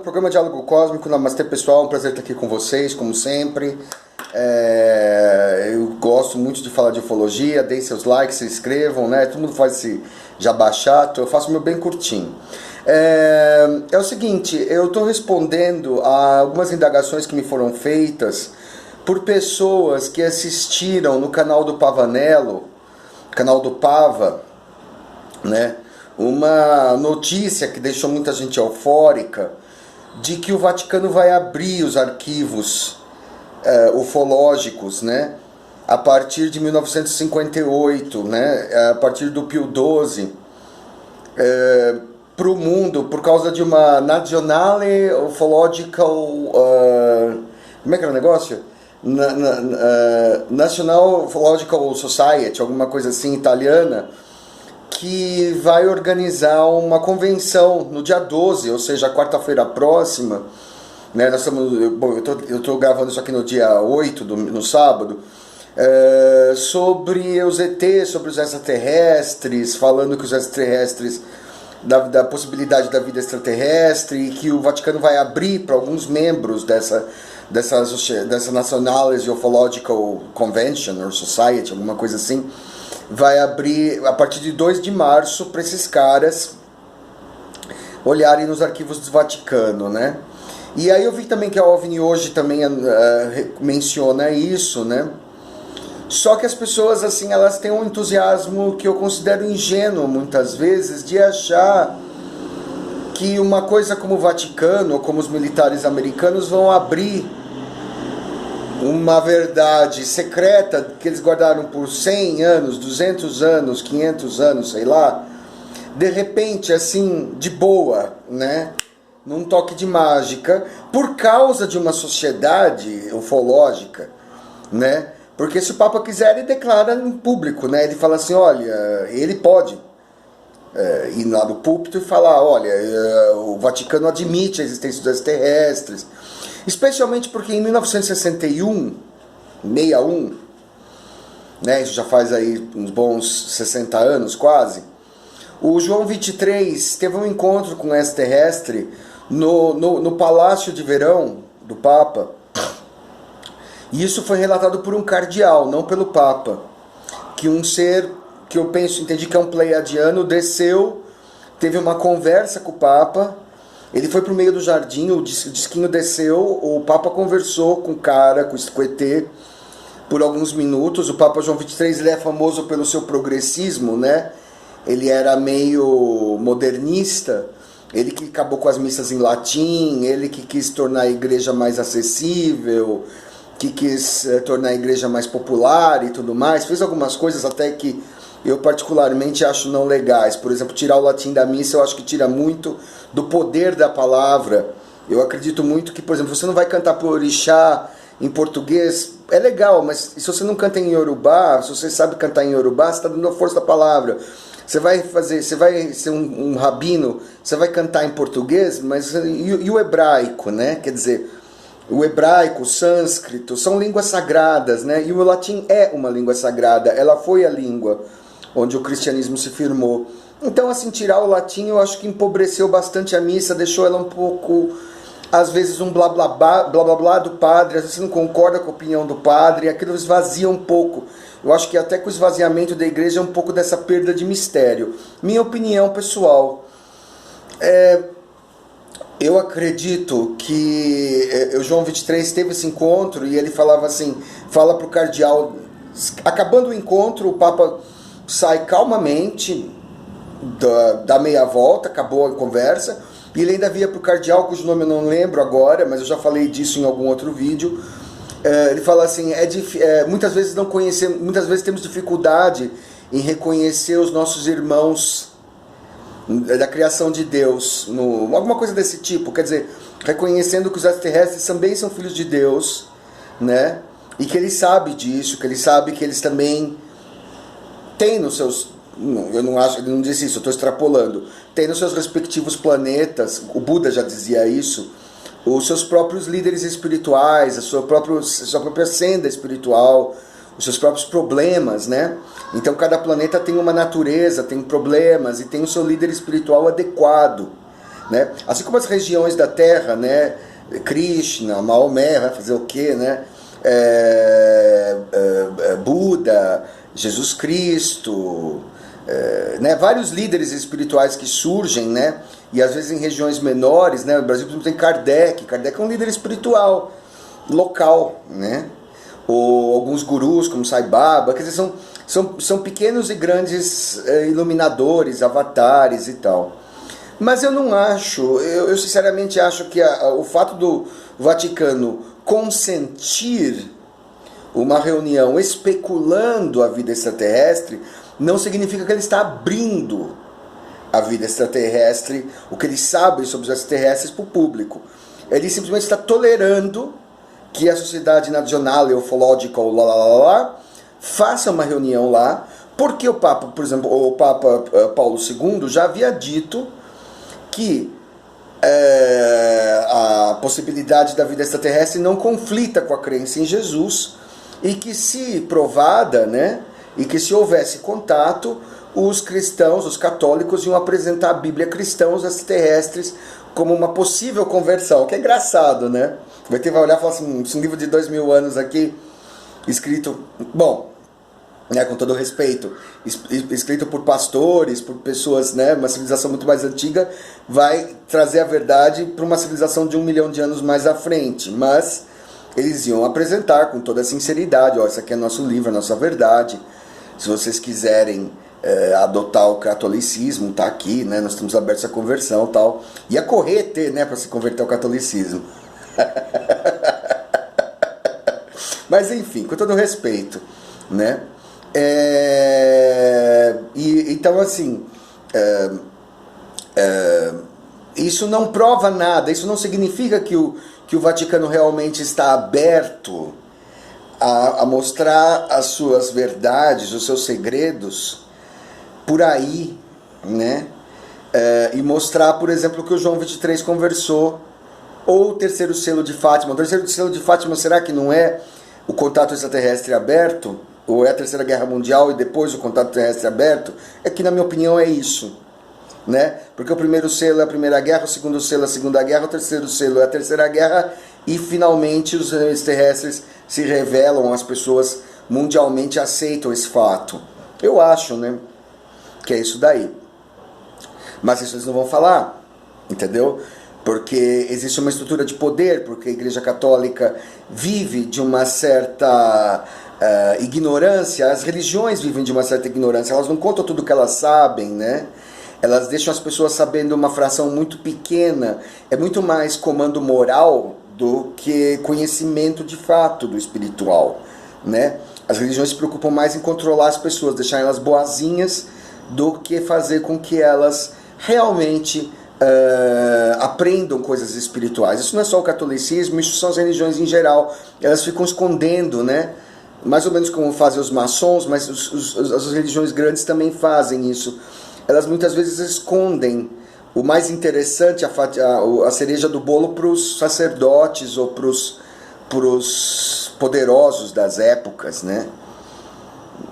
programa Diálogo Cósmico. Namastê, pessoal, um prazer estar aqui com vocês, como sempre. Eu gosto muito de falar de ufologia, deem seus likes, se inscrevam, né? Todo mundo faz esse jabá chato, eu faço o meu bem curtinho. É o seguinte, eu estou respondendo a algumas indagações que me foram feitas por pessoas que assistiram no canal do Pavanello, canal do Pava, né? Uma notícia que deixou muita gente eufórica de que o Vaticano vai abrir os arquivos ufológicos, né, a partir de 1958, né, a partir do Pio XII, para o mundo, por causa de uma Nazionale Ufological... como é que era o negócio? National Ufological Society, alguma coisa assim, italiana, que vai organizar uma convenção no dia 12, ou seja, quarta-feira próxima, né? Nós estamos, eu estou gravando isso aqui no dia 8, no sábado, sobre os ETs, sobre os extraterrestres, falando que os extraterrestres, da possibilidade da vida extraterrestre, e que o Vaticano vai abrir para alguns membros dessa National Ufological Convention, or Society, alguma coisa assim, vai abrir a partir de 2 de março para esses caras olharem nos arquivos do Vaticano, né? E aí eu vi também que a OVNI hoje também menciona isso, né? Só que as pessoas, assim, elas têm um entusiasmo que eu considero ingênuo, muitas vezes, de achar que uma coisa como o Vaticano, ou como os militares americanos, vão abrir uma verdade secreta que eles guardaram por 100 anos, 200 anos, 500 anos, sei lá, de repente, assim, de boa, né? Num toque de mágica, por causa de uma sociedade ufológica, né? Porque se o Papa quiser, ele declara em público, né? Ele fala assim, olha, ele pode ir lá no púlpito e falar, olha, o Vaticano admite a existência dos extraterrestres, especialmente porque em 1961, né, isso já faz aí uns bons 60 anos quase, o João 23 teve um encontro com um extraterrestre no Palácio de Verão do Papa, e isso foi relatado por um cardeal, não pelo Papa, que um ser que eu entendi que é um pleiadiano, desceu, teve uma conversa com o Papa. Ele foi pro meio do jardim, o disquinho desceu, o Papa conversou com o cara, com o ET, por alguns minutos. O Papa João 23, ele é famoso pelo seu progressismo, né? Ele era meio modernista, ele que acabou com as missas em latim, ele que quis tornar a igreja mais acessível, que quis tornar a igreja mais popular e tudo mais. Fez algumas coisas até que eu particularmente acho não legais. Por exemplo, tirar o latim da missa, eu acho que tira muito do poder da palavra. Eu acredito muito que, por exemplo, você não vai cantar por orixá em português, é legal, mas se você não canta em Yorubá, se você sabe cantar em Yorubá, você está dando a força da palavra. Você vai ser um rabino, você vai cantar em português, mas e o hebraico, né? Quer dizer, o hebraico, o sânscrito, são línguas sagradas, né? E o latim é uma língua sagrada, ela foi a língua onde o cristianismo se firmou. Então, assim, tirar o latim eu acho que empobreceu bastante a missa, deixou ela um pouco, às vezes, um blá blá blá, blá blá blá do padre, às vezes você não concorda com a opinião do padre, e aquilo esvazia um pouco. Eu acho que até com o esvaziamento da igreja é um pouco dessa perda de mistério. Minha opinião pessoal. Eu acredito que o João 23 teve esse encontro e ele falava assim, fala para o cardeal, acabando o encontro, o Papa sai calmamente da meia volta, acabou a conversa, e ele ainda via para o cardeal, cujo nome eu não lembro agora, mas eu já falei disso em algum outro vídeo. Ele fala assim, muitas vezes muitas vezes temos dificuldade em reconhecer os nossos irmãos da criação de Deus, alguma coisa desse tipo, quer dizer, reconhecendo que os extraterrestres também são filhos de Deus, né? E que ele sabe disso, que ele sabe que eles também têm nos seus... Eu não acho, ele não disse isso, eu estou extrapolando. Tem nos seus respectivos planetas, o Buda já dizia isso, os seus próprios líderes espirituais, a sua própria senda espiritual, os seus próprios problemas, né? Então cada planeta tem uma natureza, tem problemas e tem o seu líder espiritual adequado, né? Assim como as regiões da Terra, né? Krishna, Maomé, vai fazer o quê, né? Buda, Jesus Cristo, né? Vários líderes espirituais que surgem, né? E às vezes em regiões menores, né? No Brasil, por exemplo, tem Kardec. Kardec é um líder espiritual local, né? Ou alguns gurus como Sai Baba, quer dizer, são pequenos e grandes iluminadores, avatares e tal. Mas eu não acho, eu sinceramente acho que o fato do Vaticano consentir uma reunião especulando a vida extraterrestre não significa que ele está abrindo a vida extraterrestre, o que ele sabe sobre os extraterrestres para o público. Ele simplesmente está tolerando que a Sociedade Nacional Ufological faça uma reunião lá, porque o Papa, por exemplo, o Papa Paulo II já havia dito que a possibilidade da vida extraterrestre não conflita com a crença em Jesus, e que se provada, né, e que se houvesse contato, os cristãos, os católicos iam apresentar a Bíblia cristã aos extraterrestres como uma possível conversão, que é engraçado, né? Vai olhar e falar assim, esse livro de 2000 anos aqui, escrito, bom, né, com todo respeito, escrito por pastores, por pessoas, né, uma civilização muito mais antiga, vai trazer a verdade para uma civilização de 1 milhão de anos mais à frente, mas eles iam apresentar com toda a sinceridade, ó, isso aqui é nosso livro, a nossa verdade, se vocês quiserem adotar o catolicismo, tá aqui, né, nós estamos abertos à conversão e tal, ia correr ET, né, para se converter ao catolicismo. Mas enfim, com todo respeito, né, então assim, isso não prova nada, isso não significa que o Vaticano realmente está aberto a mostrar as suas verdades, os seus segredos por aí, né? E mostrar, por exemplo, que o João 23 conversou, ou o terceiro selo de Fátima. O terceiro selo de Fátima, será que não é o contato extraterrestre aberto? Ou é a Terceira Guerra Mundial e depois o contato terrestre aberto? É que, na minha opinião, é isso, né? Porque o primeiro selo é a Primeira Guerra, o segundo selo é a Segunda Guerra, o terceiro selo é a Terceira Guerra, e finalmente os extraterrestres se revelam, as pessoas mundialmente aceitam esse fato. Eu acho, né, que é isso daí. Mas isso eles não vão falar, entendeu? Porque existe uma estrutura de poder, porque a Igreja Católica vive de uma certa ignorância, as religiões vivem de uma certa ignorância, elas não contam tudo que elas sabem, né? Elas deixam as pessoas sabendo uma fração muito pequena, é muito mais comando moral do que conhecimento de fato do espiritual, né? As religiões se preocupam mais em controlar as pessoas, deixar elas boazinhas, do que fazer com que elas realmente aprendam coisas espirituais. Isso não é só o catolicismo, isso são as religiões em geral. Elas ficam escondendo, né? Mais ou menos como fazem os maçons, mas as religiões grandes também fazem isso. Elas muitas vezes escondem o mais interessante, a cereja do bolo, para os sacerdotes ou para os poderosos das épocas, né?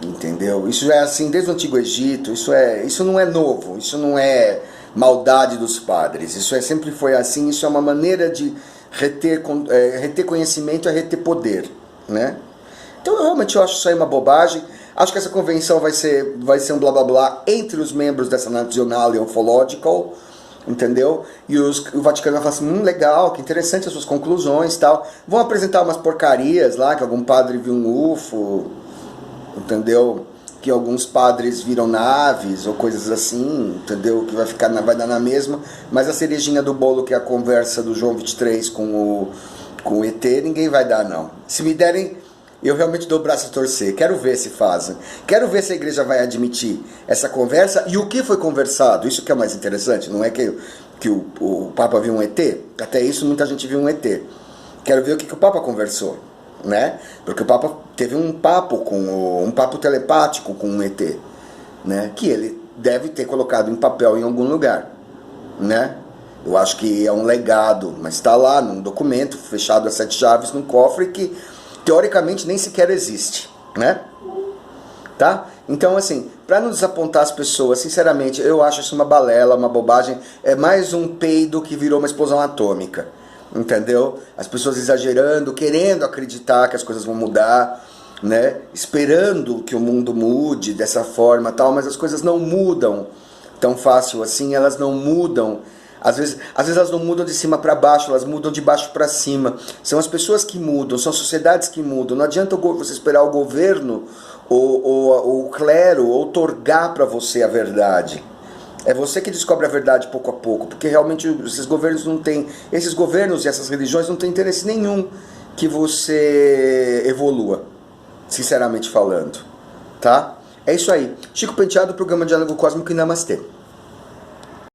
Entendeu? Isso é assim desde o Antigo Egito, isso não é novo, isso não é maldade dos padres, isso sempre foi assim, isso é uma maneira de reter conhecimento, é reter poder, né? Então eu acho isso aí uma bobagem. Acho que essa convenção vai ser um blá blá blá entre os membros dessa National Ufological, entendeu? E o Vaticano vai falar assim, legal, que interessante as suas conclusões e tal. Vão apresentar umas porcarias lá, que algum padre viu um UFO, entendeu? Que alguns padres viram naves ou coisas assim, entendeu? Que vai dar na mesma. Mas a cerejinha do bolo, que é a conversa do João 23 com o ET, ninguém vai dar, não. Se me derem, eu realmente dou o braço a torcer. Quero ver se fazem. Quero ver se a igreja vai admitir essa conversa e o que foi conversado. Isso que é mais interessante. Não é que o Papa viu um ET. Até isso muita gente viu um ET. Quero ver o que o Papa conversou, né? Porque o Papa teve um papo telepático com um ET, né? Que ele deve ter colocado em papel em algum lugar, né? Eu acho que é um legado, mas está lá num documento fechado a 7 chaves num cofre que teoricamente nem sequer existe, né? Tá? Então, assim, para não desapontar as pessoas, sinceramente, eu acho isso uma balela, uma bobagem. É mais um peido que virou uma explosão atômica. Entendeu? As pessoas exagerando, querendo acreditar que as coisas vão mudar, né? Esperando que o mundo mude dessa forma, tal, mas as coisas não mudam tão fácil assim, elas não mudam. Às vezes elas não mudam de cima para baixo, elas mudam de baixo para cima. São as pessoas que mudam, são as sociedades que mudam. Não adianta você esperar o governo ou o clero outorgar para você a verdade. É você que descobre a verdade pouco a pouco, porque realmente esses governos não têm, esses governos e essas religiões não têm interesse nenhum que você evolua, sinceramente falando, tá? É isso aí. Chico Penteado, programa Diálogo Cósmico e Namastê.